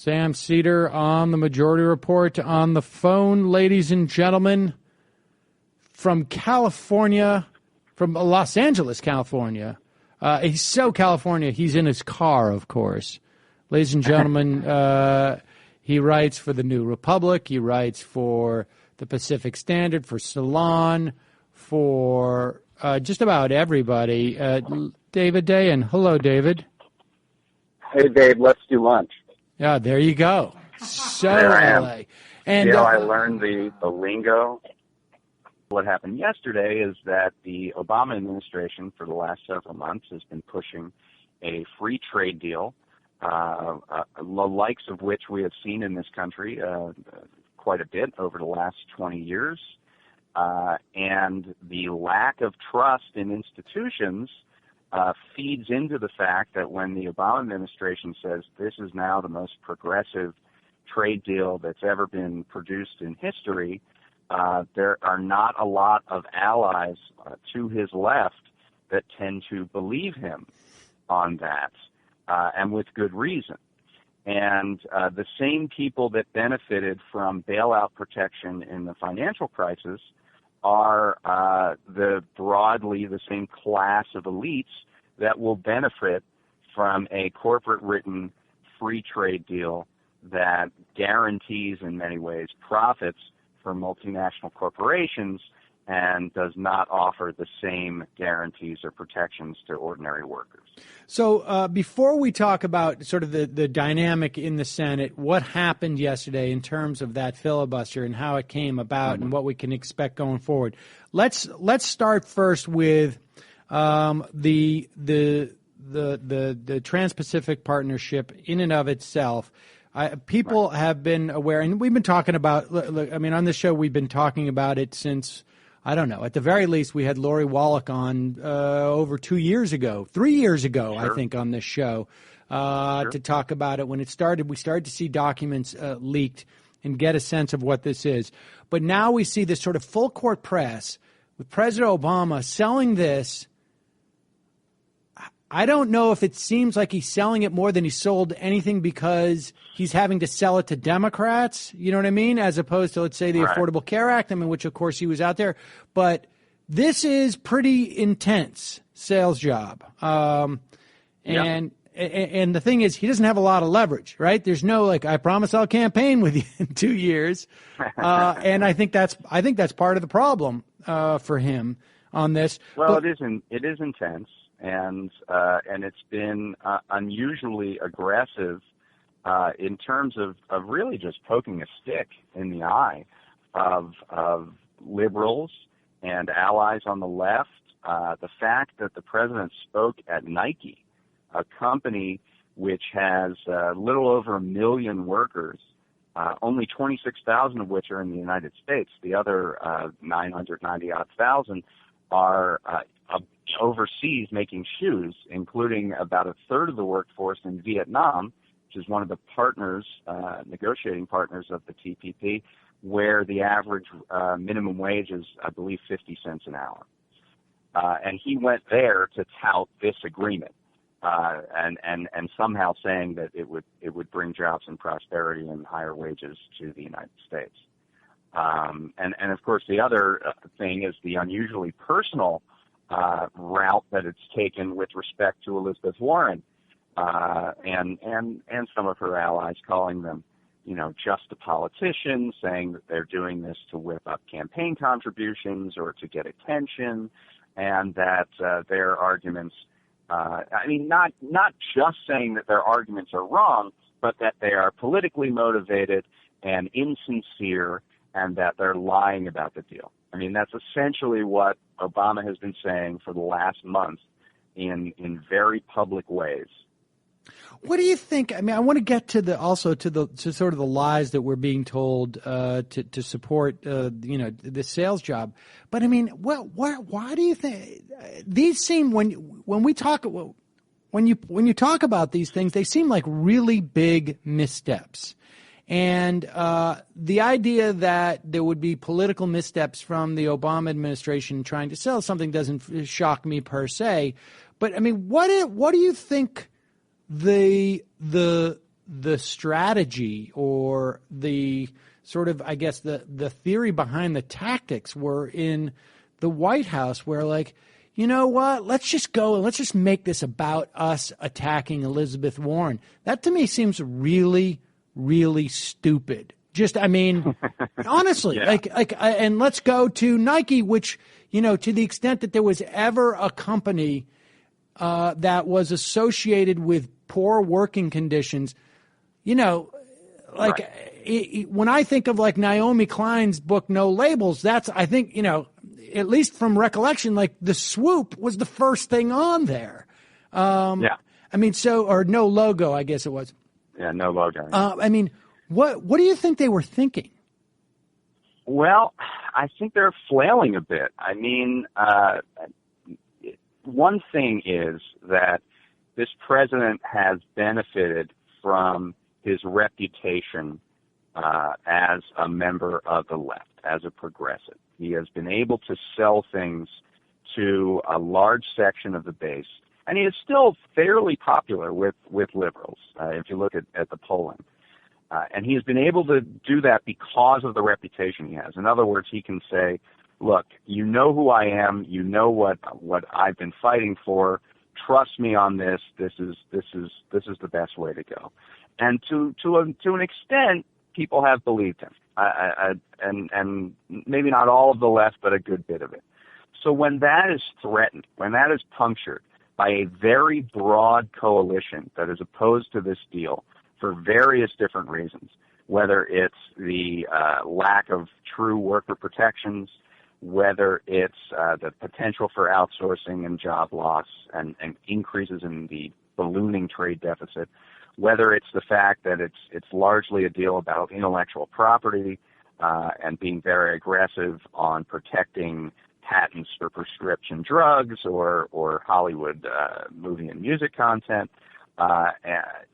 Sam Seder on the Majority Report on the phone, ladies and gentlemen, from California, from Los Angeles, California. He's so California, he's in his car, of course. Ladies and gentlemen, he writes for the New Republic. He writes for the Pacific Standard, for Salon, for just about everybody. David Dayen. Hello, David. Hey, Dave, let's do lunch. Yeah, there you go. So there I am. LA. And I learned the lingo. What happened yesterday is that the Obama administration for the last several months has been pushing a free trade deal, the likes of which we have seen in this country quite a bit over the last 20 years. And the lack of trust in institutions feeds into the fact that when the Obama administration says this is now the most progressive trade deal that's ever been produced in history, there are not a lot of allies to his left that tend to believe him on that, and with good reason. And the same people that benefited from bailout protection in the financial crisis are broadly the same class of elites that will benefit from a corporate-written free trade deal that guarantees in many ways profits for multinational corporations and does not offer the same guarantees or protections to ordinary workers. So before we talk about sort of the dynamic in the Senate, what happened yesterday in terms of that filibuster and how it came about and what we can expect going forward, let's start first with the Trans-Pacific Partnership in and of itself. People have been aware, and we've been talking about, on this show we've been talking about it since, I don't know, at the very least we had Lori Wallach on over 3 years ago, sure. I think, on this show to talk about it. When it started, we started to see documents leaked and get a sense of what this is. But now we see this sort of full court press with President Obama selling this. I don't know if it seems like he's selling it more than he sold anything because he's having to sell it to Democrats, you know what I mean, as opposed to, let's say, the Affordable Care Act, which, of course, he was out there. But this is pretty intense sales job. And the thing is, he doesn't have a lot of leverage, right? There's no, I promise I'll campaign with you in 2 years. And I think that's part of the problem for him on this. Well, it is intense. And it's been unusually aggressive in terms of really just poking a stick in the eye of liberals and allies on the left. The fact that the president spoke at Nike, a company which has a little over 1 million workers, only 26,000 of which are in the United States. The other 990-odd thousand are overseas making shoes, including about a third of the workforce in Vietnam, which is one of the partners, negotiating partners of the TTP, where the average minimum wage is, I believe, 50 cents an hour. And he went there to tout this agreement, and somehow saying that it would bring jobs and prosperity and higher wages to the United States. And of course, the other thing is the unusually personal route that it's taken with respect to Elizabeth Warren and some of her allies, calling them, just a politician, saying that they're doing this to whip up campaign contributions or to get attention, and that their arguments, not just saying that their arguments are wrong, but that they are politically motivated and insincere, and that they're lying about the deal. That's essentially what Obama has been saying for the last month in very public ways. What do you think? I want to get to sort of the lies that we're being told to support the sales job. But why do you think these seem when you talk about these things, they seem like really big missteps? And the idea that there would be political missteps from the Obama administration trying to sell something doesn't shock me per se. But what do you think the the strategy or the sort of, I guess, the theory behind the tactics were in the White House, where like, you know what, let's just go and let's just make this about us attacking Elizabeth Warren. That to me seems really, really stupid. Just, I mean, honestly, Yeah. And let's go to Nike, which, you know, to the extent that there was ever a company that was associated with poor working conditions, you know, like right. when I think of like Naomi Klein's book, No Labels, that's, I think, you know, at least from recollection, like the swoop was the first thing on there. Yeah. I mean, or No Logo, I guess it was. Yeah, no logo. I mean, what do you think they were thinking? Well, I think they're flailing a bit. I mean, one thing is that this president has benefited from his reputation as a member of the left, as a progressive. He has been able to sell things to a large section of the base, and he is still fairly popular with liberals, if you look at the polling. And he has been able to do that because of the reputation he has. In other words, he can say, look, you know who I am, you know what I've been fighting for, trust me on this, this is the best way to go. And to an extent, people have believed him. And maybe not all of the left, but a good bit of it. So when that is threatened, when that is punctured by a very broad coalition that is opposed to this deal for various different reasons, whether it's the lack of true worker protections, whether it's the potential for outsourcing and job loss and increases in the ballooning trade deficit, whether it's the fact that it's largely a deal about intellectual property and being very aggressive on protecting patents for prescription drugs or Hollywood movie and music content.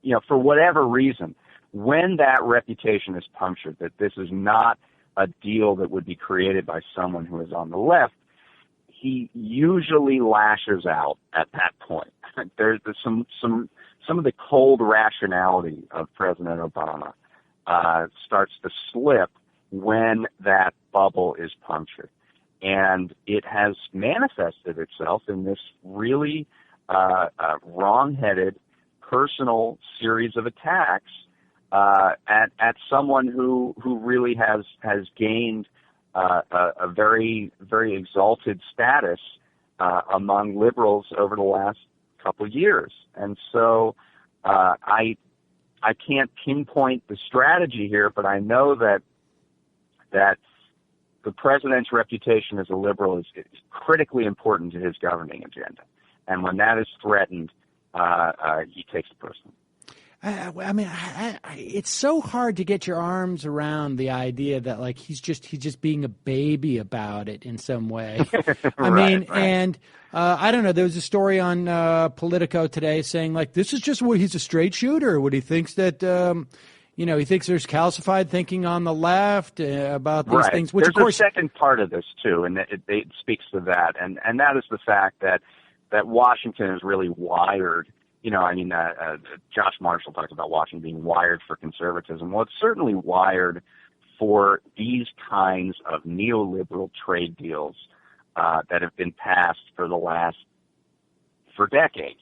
You know, for whatever reason, when that reputation is punctured, that this is not a deal that would be created by someone who is on the left, he usually lashes out at that point. There's some of the cold rationality of President Obama starts to slip when that bubble is punctured. And it has manifested itself in this really wrong-headed, personal series of attacks at someone who really has gained a very, very exalted status among liberals over the last couple of years. And so I can't pinpoint the strategy here, but I know that the president's reputation as a liberal is critically important to his governing agenda. And when that is threatened, he takes it personally. I mean, it's so hard to get your arms around the idea that like he's just being a baby about it in some way. I mean, right. And I don't know. There was a story on Politico today saying like this is just what he's a straight shooter. What he thinks that he thinks there's calcified thinking on the left about these things. Which there's of course, a second part of this too, and it speaks to that, and that is the fact that Washington is really wired. Josh Marshall talks about Washington being wired for conservatism. Well, it's certainly wired for these kinds of neoliberal trade deals that have been passed for decades.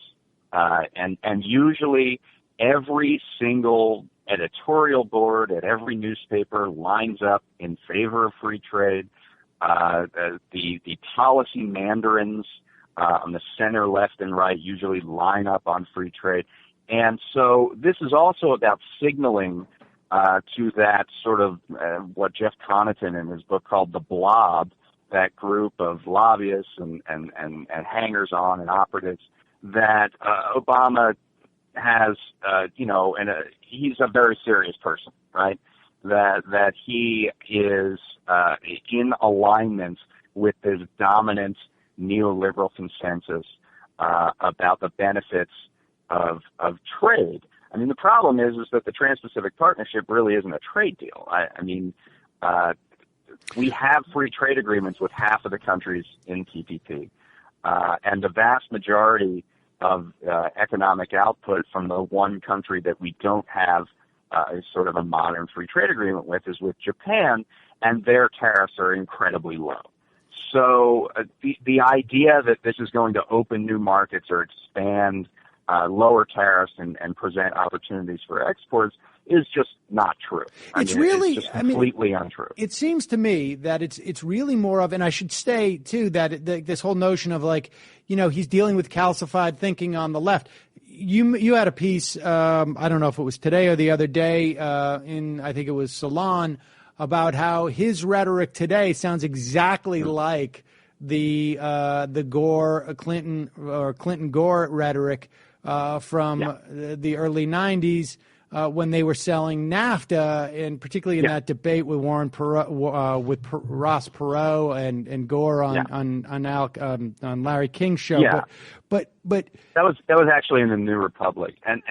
And usually every single editorial board at every newspaper lines up in favor of free trade. The policy mandarins on the center, left, and right usually line up on free trade. And so this is also about signaling to that sort of what Jeff Connaughton in his book called the blob, that group of lobbyists and hangers-on and operatives, that Obama has, he's a very serious person, right? That he is in alignment with this dominant neoliberal consensus about the benefits of trade. I mean, the problem is that the Trans-Pacific Partnership really isn't a trade deal. We have free trade agreements with half of the countries in TTP, and the vast majority economic output from the one country that we don't have sort of a modern free trade agreement with is with Japan, and their tariffs are incredibly low. So the idea that this is going to open new markets or expand lower tariffs and present opportunities for exports is just not true. It's just completely untrue. It seems to me that it's really more of, and I should say too that this whole notion of like, he's dealing with calcified thinking on the left. You had a piece, I don't know if it was today or the other day, in I think it was Salon, about how his rhetoric today sounds exactly like the Gore Clinton or Clinton Gore rhetoric from the early 90s. When they were selling NAFTA, and particularly in that debate with Ross Perot and Gore on Larry King's show. Yeah. But that was actually in the New Republic, and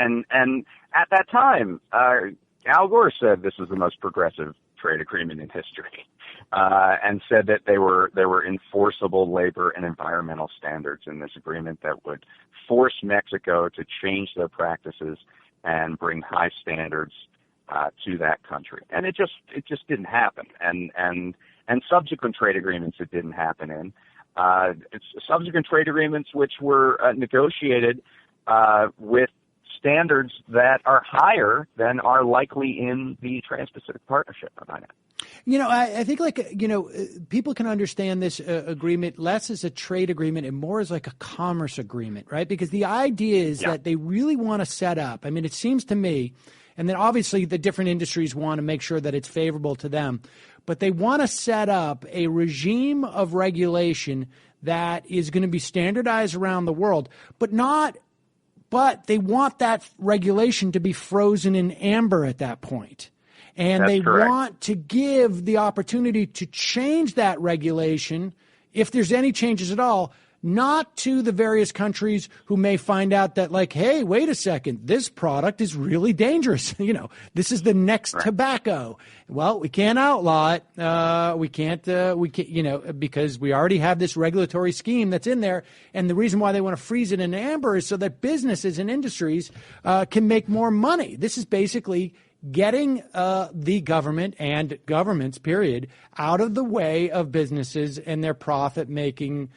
at that time, Al Gore said this was the most progressive trade agreement in history, and said that there were enforceable labor and environmental standards in this agreement that would force Mexico to change their practices and bring high standards to that country. And it just didn't happen. And subsequent trade agreements it didn't happen in. It's subsequent trade agreements which were negotiated with standards that are higher than are likely in the Trans-Pacific Partnership. I think people can understand this agreement less as a trade agreement and more as like a commerce agreement, right? Because the idea is that they really want to set up. I mean, it seems to me, and then obviously the different industries want to make sure that it's favorable to them, but they want to set up a regime of regulation that is going to be standardized around the world, but they want that regulation to be frozen in amber at that point. And That's they correct. Want to give the opportunity to change that regulation, if there's any changes at all, not to the various countries who may find out that, like, hey, wait a second, this product is really dangerous. This is the next tobacco. Well, we can't outlaw it. We can't, because we already have this regulatory scheme that's in there. And the reason why they want to freeze it in amber is so that businesses and industries can make more money. This is basically getting the government and governments, period, out of the way of businesses and their profit-making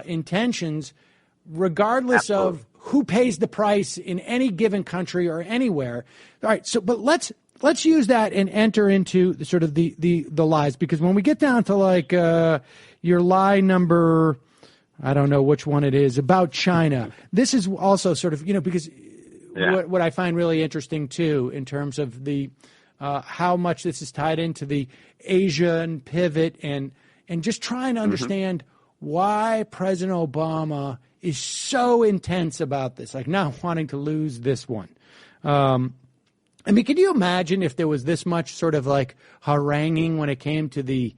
intentions, regardless of who pays the price in any given country or anywhere. All right, but let's use that and enter into the sort of the lies, because when we get down to like your lie number, I don't know which one it is, about China, this is also sort of, because what I find really interesting, too, in terms of the how much this is tied into the Asian pivot and just trying to understand why President Obama is so intense about this, like not wanting to lose this one. I mean, can you imagine if there was this much sort of like haranguing when it came to the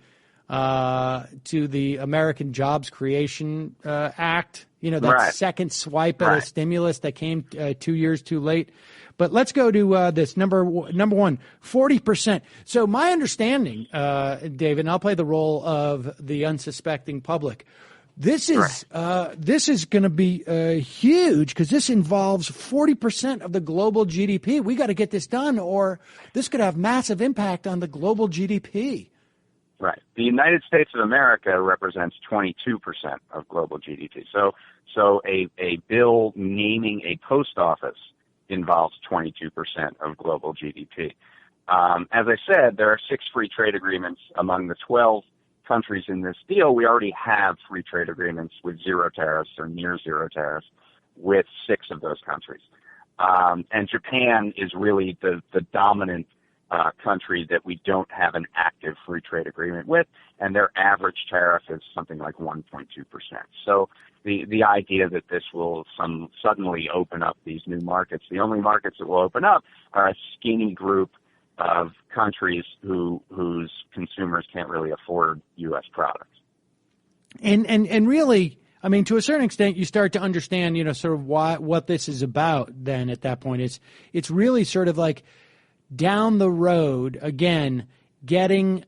American Jobs Creation Act? That second swipe at a stimulus that came 2 years too late. But let's go to this number one, 40%. So my understanding, David, and I'll play the role of the unsuspecting public. This is going to be huge, because this involves 40% of the global GDP. We got to get this done, or this could have massive impact on the global GDP. Right. The United States of America represents 22% of global GDP. So a bill naming a post office involves 22% of global GDP. As I said, there are 6 free trade agreements among the 12 countries in this deal. We already have free trade agreements with zero tariffs or near zero tariffs with 6 of those countries. And Japan is really the dominant country that we don't have an active free trade agreement with, and their average tariff is something like 1.2%. So the idea that this will suddenly open up these new markets, the only markets that will open up are a skinny group of countries whose consumers can't really afford U.S. products. And really, I mean, to a certain extent, you start to understand, sort of what this is about. Then at that point, it's really sort of like down the road again, getting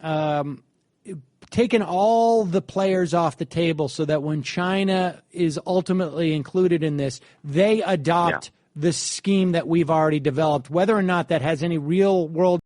taken all the players off the table so that when China is ultimately included in this, they adopt the scheme that we've already developed, whether or not that has any real world